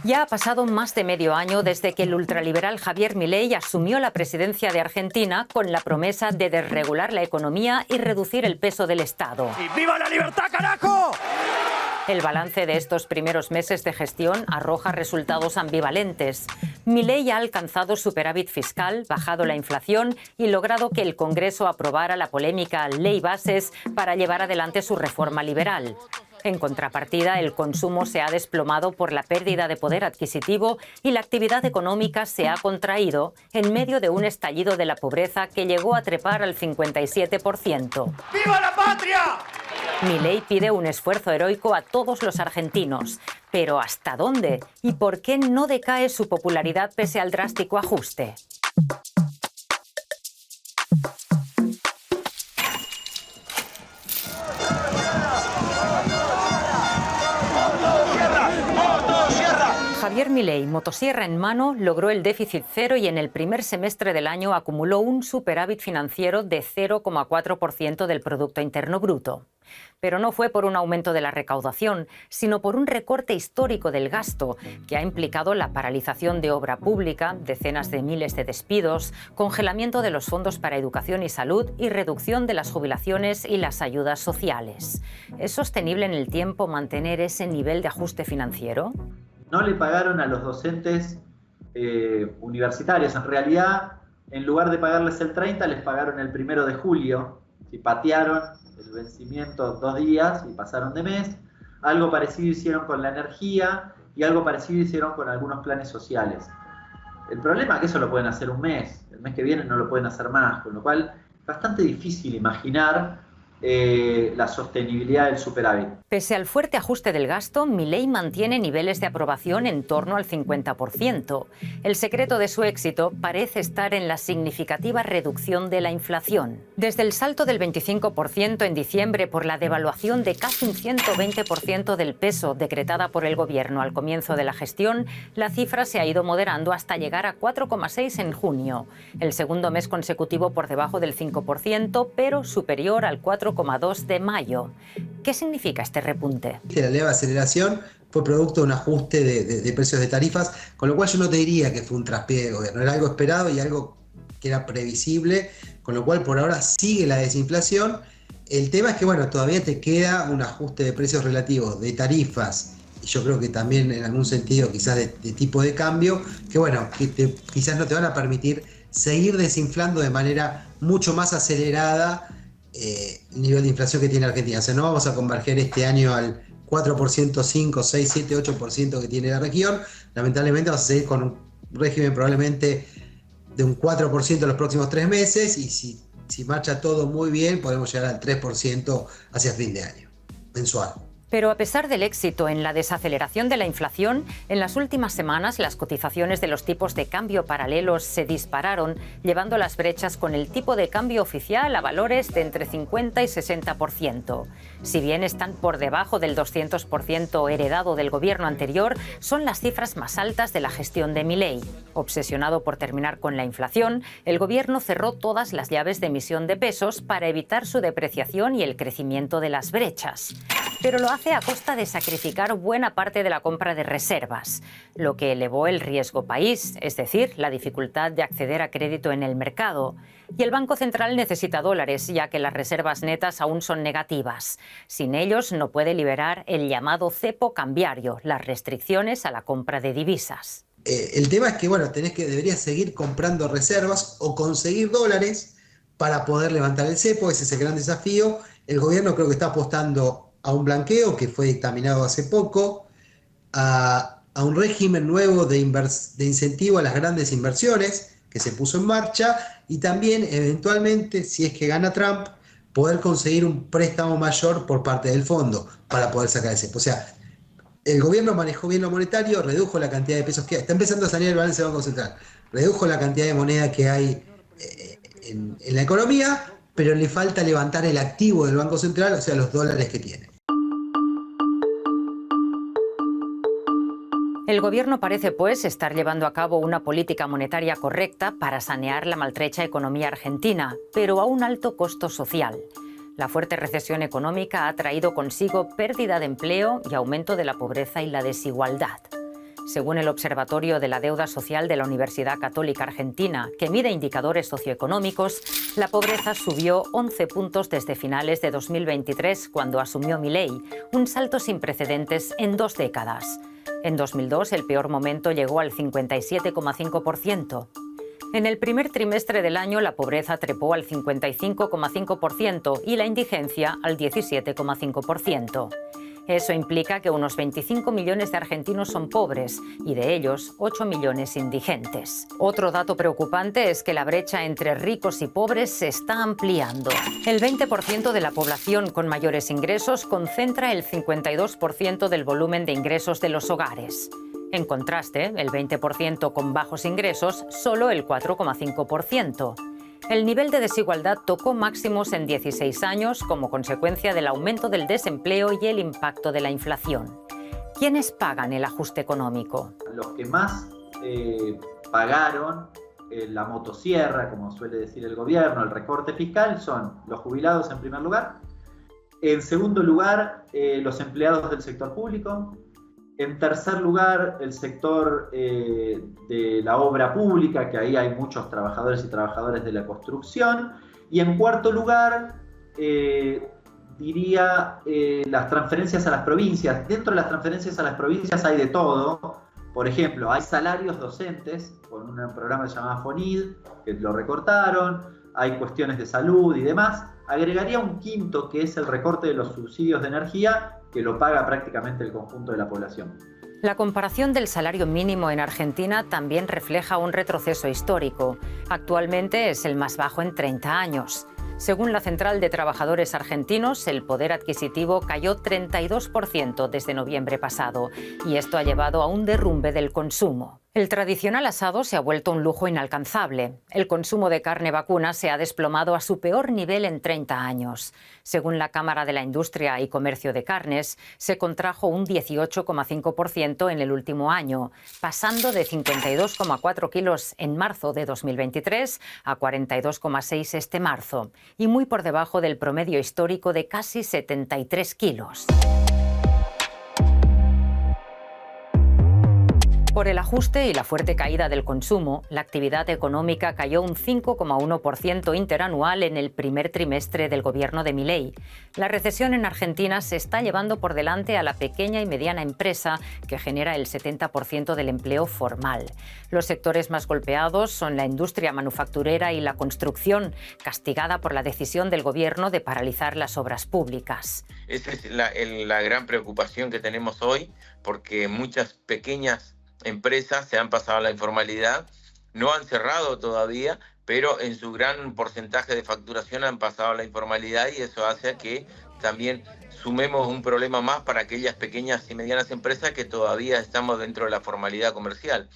Ya ha pasado más de medio año desde que el ultraliberal Javier Milei asumió la presidencia de Argentina con la promesa de desregular la economía y reducir el peso del Estado. ¡Y viva la libertad, carajo! El balance de estos primeros meses de gestión arroja resultados ambivalentes. Milei ha alcanzado superávit fiscal, bajado la inflación y logrado que el Congreso aprobara la polémica Ley Bases para llevar adelante su reforma liberal. En contrapartida, el consumo se ha desplomado por la pérdida de poder adquisitivo y la actividad económica se ha contraído en medio de un estallido de la pobreza que llegó a trepar al 57%. ¡Viva la patria! Milei pide un esfuerzo heroico a todos los argentinos. ¿Pero hasta dónde? ¿Y por qué no decae su popularidad pese al drástico ajuste? Javier Milei, motosierra en mano, logró el déficit cero y en el primer semestre del año acumuló un superávit financiero de 0,4% del Producto Interno Bruto. Pero no fue por un aumento de la recaudación, sino por un recorte histórico del gasto, que ha implicado la paralización de obra pública, decenas de miles de despidos, congelamiento de los fondos para educación y salud y reducción de las jubilaciones y las ayudas sociales. ¿Es sostenible en el tiempo mantener ese nivel de ajuste financiero? No le pagaron a los docentes universitarios. En realidad, en lugar de pagarles el 30, les pagaron el 1 de julio. Y patearon el vencimiento 2 días y pasaron de mes. Algo parecido hicieron con la energía y algo parecido hicieron con algunos planes sociales. El problema es que eso lo pueden hacer un mes. El mes que viene no lo pueden hacer más. Con lo cual, es bastante difícil imaginar la sostenibilidad del superávit. Pese al fuerte ajuste del gasto, Milei mantiene niveles de aprobación en torno al 50%. El secreto de su éxito parece estar en la significativa reducción de la inflación. Desde el salto del 25% en diciembre por la devaluación de casi un 120% del peso decretada por el gobierno al comienzo de la gestión, la cifra se ha ido moderando hasta llegar a 4,6% en junio, el segundo mes consecutivo por debajo del 5%, pero superior al 4,2% de mayo. ¿Qué significa este repunte? La leve aceleración fue producto de un ajuste de precios de tarifas, con lo cual yo no te diría que fue un traspié del gobierno, era algo esperado y algo que era previsible, con lo cual por ahora sigue la desinflación. El tema es que bueno, todavía te queda un ajuste de precios relativos de tarifas, y yo creo que también en algún sentido quizás de tipo de cambio, que bueno, quizás no te van a permitir seguir desinflando de manera mucho más acelerada el nivel de inflación que tiene Argentina. O sea, no vamos a converger este año al 4%, 5, 6, 7, 8% que tiene la región. Lamentablemente vamos a seguir con un régimen probablemente de un 4% en los próximos 3 meses y si marcha todo muy bien podemos llegar al 3% hacia fin de año, mensual. Pero a pesar del éxito en la desaceleración de la inflación, en las últimas semanas las cotizaciones de los tipos de cambio paralelos se dispararon, llevando las brechas con el tipo de cambio oficial a valores de entre 50 y 60%. Si bien están por debajo del 200% heredado del gobierno anterior, son las cifras más altas de la gestión de Milei. Obsesionado por terminar con la inflación, el gobierno cerró todas las llaves de emisión de pesos para evitar su depreciación y el crecimiento de las brechas. Pero lo hace a costa de sacrificar buena parte de la compra de reservas, lo que elevó el riesgo país, es decir, la dificultad de acceder a crédito en el mercado. Y el Banco Central necesita dólares, ya que las reservas netas aún son negativas. Sin ellos no puede liberar el llamado cepo cambiario, las restricciones a la compra de divisas. El tema es que bueno, deberías seguir comprando reservas o conseguir dólares para poder levantar el cepo. Ese es el gran desafío. El gobierno creo que está apostando a un blanqueo que fue dictaminado hace poco, a un régimen nuevo de incentivo a las grandes inversiones que se puso en marcha y también eventualmente, si es que gana Trump, poder conseguir un préstamo mayor por parte del fondo para poder sacar el cepo. O sea, el gobierno manejó bien lo monetario, redujo la cantidad de pesos que hay, está empezando a salir el balance del Banco Central, redujo la cantidad de moneda que hay en la economía, pero le falta levantar el activo del Banco Central, o sea, los dólares que tiene. El gobierno parece, pues, estar llevando a cabo una política monetaria correcta para sanear la maltrecha economía argentina, pero a un alto costo social. La fuerte recesión económica ha traído consigo pérdida de empleo y aumento de la pobreza y la desigualdad. Según el Observatorio de la Deuda Social de la Universidad Católica Argentina, que mide indicadores socioeconómicos, la pobreza subió 11 puntos desde finales de 2023, cuando asumió Milei, un salto sin precedentes en 2 décadas. En 2002, el peor momento llegó al 57,5%. En el primer trimestre del año, la pobreza trepó al 55,5% y la indigencia al 17,5%. Eso implica que unos 25 millones de argentinos son pobres y de ellos 8 millones indigentes. Otro dato preocupante es que la brecha entre ricos y pobres se está ampliando. El 20% de la población con mayores ingresos concentra el 52% del volumen de ingresos de los hogares. En contraste, el 20% con bajos ingresos, solo el 4,5%. El nivel de desigualdad tocó máximos en 16 años como consecuencia del aumento del desempleo y el impacto de la inflación. ¿Quiénes pagan el ajuste económico? Los que más pagaron la motosierra, como suele decir el gobierno, el recorte fiscal, son los jubilados en primer lugar. En segundo lugar, los empleados del sector público. En tercer lugar, el sector de la obra pública, que ahí hay muchos trabajadores y trabajadoras de la construcción. Y en cuarto lugar, diría las transferencias a las provincias. Dentro de las transferencias a las provincias hay de todo. Por ejemplo, hay salarios docentes con un programa que se llama FONID, que lo recortaron. Hay cuestiones de salud y demás. Agregaría un quinto, que es el recorte de los subsidios de energía, que lo paga prácticamente el conjunto de la población. La comparación del salario mínimo en Argentina también refleja un retroceso histórico. Actualmente es el más bajo en 30 años. Según la Central de Trabajadores Argentinos, el poder adquisitivo cayó 32% desde noviembre pasado, y esto ha llevado a un derrumbe del consumo. El tradicional asado se ha vuelto un lujo inalcanzable. El consumo de carne vacuna se ha desplomado a su peor nivel en 30 años. Según la Cámara de la Industria y Comercio de Carnes, se contrajo un 18,5% en el último año, pasando de 52,4 kilos en marzo de 2023 a 42,6 este marzo, y muy por debajo del promedio histórico de casi 73 kilos. Por el ajuste y la fuerte caída del consumo, la actividad económica cayó un 5,1% interanual en el primer trimestre del gobierno de Milei. La recesión en Argentina se está llevando por delante a la pequeña y mediana empresa, que genera el 70% del empleo formal. Los sectores más golpeados son la industria manufacturera y la construcción, castigada por la decisión del gobierno de paralizar las obras públicas. Esa es la gran preocupación que tenemos hoy, porque muchas pequeñas empresas se han pasado a la informalidad, no han cerrado todavía, pero en su gran porcentaje de facturación han pasado a la informalidad, y eso hace que también sumemos un problema más para aquellas pequeñas y medianas empresas que todavía estamos dentro de la formalidad comercial.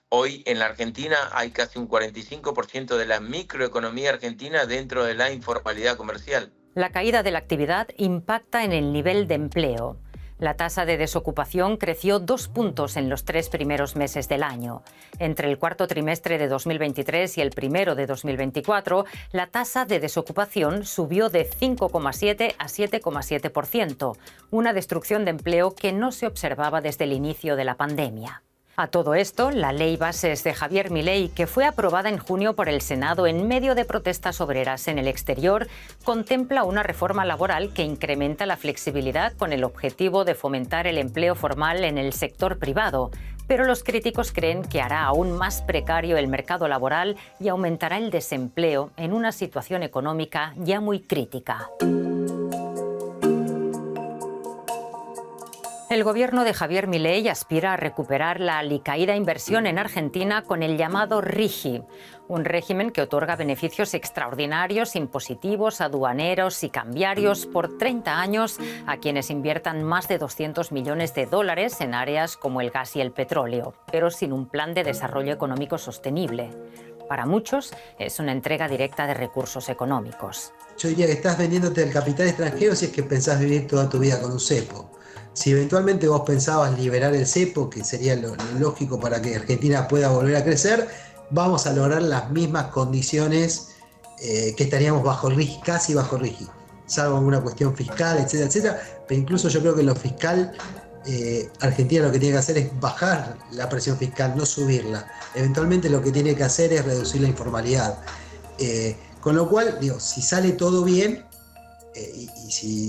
Hoy en la Argentina hay casi un 45% de la microeconomía argentina dentro de la informalidad comercial. La caída de la actividad impacta en el nivel de empleo. La tasa de desocupación creció 2 puntos en los 3 primeros meses del año. Entre el cuarto trimestre de 2023 y el primero de 2024, la tasa de desocupación subió de 5,7 a 7,7%, una destrucción de empleo que no se observaba desde el inicio de la pandemia. A todo esto, la Ley Bases de Javier Milei, que fue aprobada en junio por el Senado en medio de protestas obreras en el exterior, contempla una reforma laboral que incrementa la flexibilidad con el objetivo de fomentar el empleo formal en el sector privado. Pero los críticos creen que hará aún más precario el mercado laboral y aumentará el desempleo en una situación económica ya muy crítica. El gobierno de Javier Milei aspira a recuperar la alicaída inversión en Argentina con el llamado RIGI, un régimen que otorga beneficios extraordinarios, impositivos, aduaneros y cambiarios por 30 años a quienes inviertan más de 200 millones de dólares en áreas como el gas y el petróleo, pero sin un plan de desarrollo económico sostenible. Para muchos es una entrega directa de recursos económicos. Yo diría que estás vendiéndote al capital extranjero si es que pensás vivir toda tu vida con un cepo. Si eventualmente vos pensabas liberar el cepo, que sería lo lógico para que Argentina pueda volver a crecer, vamos a lograr las mismas condiciones que estaríamos bajo RIGI, casi bajo RIGI, salvo alguna cuestión fiscal, etcétera, etcétera. Pero incluso yo creo que en lo fiscal Argentina lo que tiene que hacer es bajar la presión fiscal, no subirla. Eventualmente lo que tiene que hacer es reducir la informalidad. Con lo cual, digo, si sale todo bien, y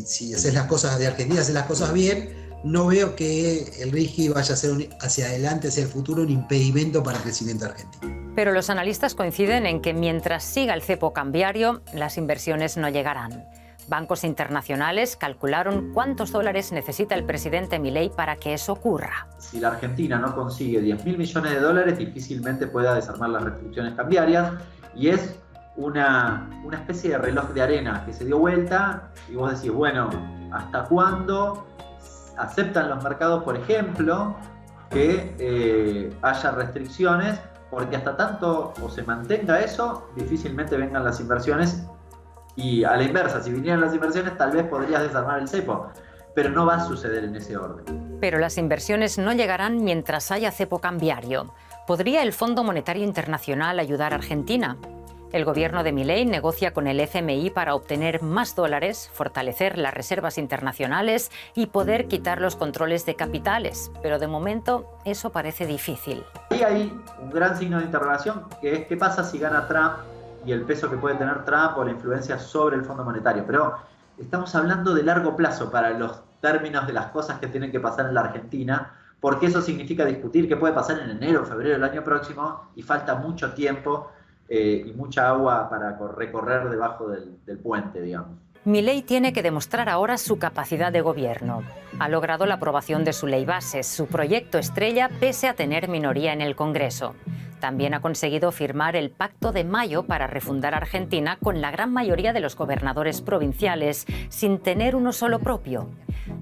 si haces las cosas de Argentina, haces las cosas bien, no veo que el RIGI vaya a ser hacia adelante, hacia el futuro, un impedimento para el crecimiento argentino. Pero los analistas coinciden en que mientras siga el cepo cambiario, las inversiones no llegarán. Bancos internacionales calcularon cuántos dólares necesita el presidente Milei para que eso ocurra. Si la Argentina no consigue 10.000 millones de dólares, difícilmente pueda desarmar las restricciones cambiarias, y es una especie de reloj de arena que se dio vuelta y vos decís, bueno, ¿hasta cuándo aceptan los mercados, por ejemplo, que haya restricciones? Porque hasta tanto o se mantenga eso, difícilmente vengan las inversiones. Y a la inversa, si vinieran las inversiones, tal vez podrías desarmar el cepo, pero no va a suceder en ese orden. Pero las inversiones no llegarán mientras haya cepo cambiario. ¿Podría el Fondo Monetario Internacional ayudar a Argentina? El gobierno de Milei negocia con el FMI para obtener más dólares, fortalecer las reservas internacionales y poder quitar los controles de capitales. Pero de momento eso parece difícil. Ahí hay un gran signo de interrogación, que es qué pasa si gana Trump y el peso que puede tener Trump o la influencia sobre el Fondo Monetario. Pero estamos hablando de largo plazo para los términos de las cosas que tienen que pasar en la Argentina, porque eso significa discutir qué puede pasar en enero o febrero del año próximo, y falta mucho tiempo y mucha agua para recorrer debajo del puente, digamos. Milei tiene que demostrar ahora su capacidad de gobierno. Ha logrado la aprobación de su ley base, su proyecto estrella, pese a tener minoría en el Congreso. También ha conseguido firmar el Pacto de Mayo para refundar Argentina con la gran mayoría de los gobernadores provinciales, sin tener uno solo propio.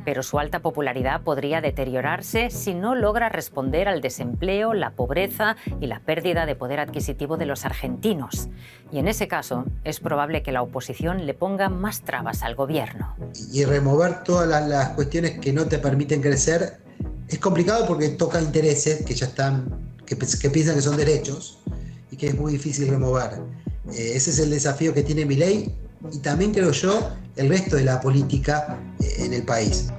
Pero su alta popularidad podría deteriorarse si no logra responder al desempleo, la pobreza y la pérdida de poder adquisitivo de los argentinos. Y en ese caso, es probable que la oposición le ponga más trabas al gobierno. Y remover todas las cuestiones que no te permiten crecer es complicado porque toca intereses que ya están, que piensan que son derechos y que es muy difícil remover. Ese es el desafío que tiene Milei y también, creo yo, el resto de la política en el país.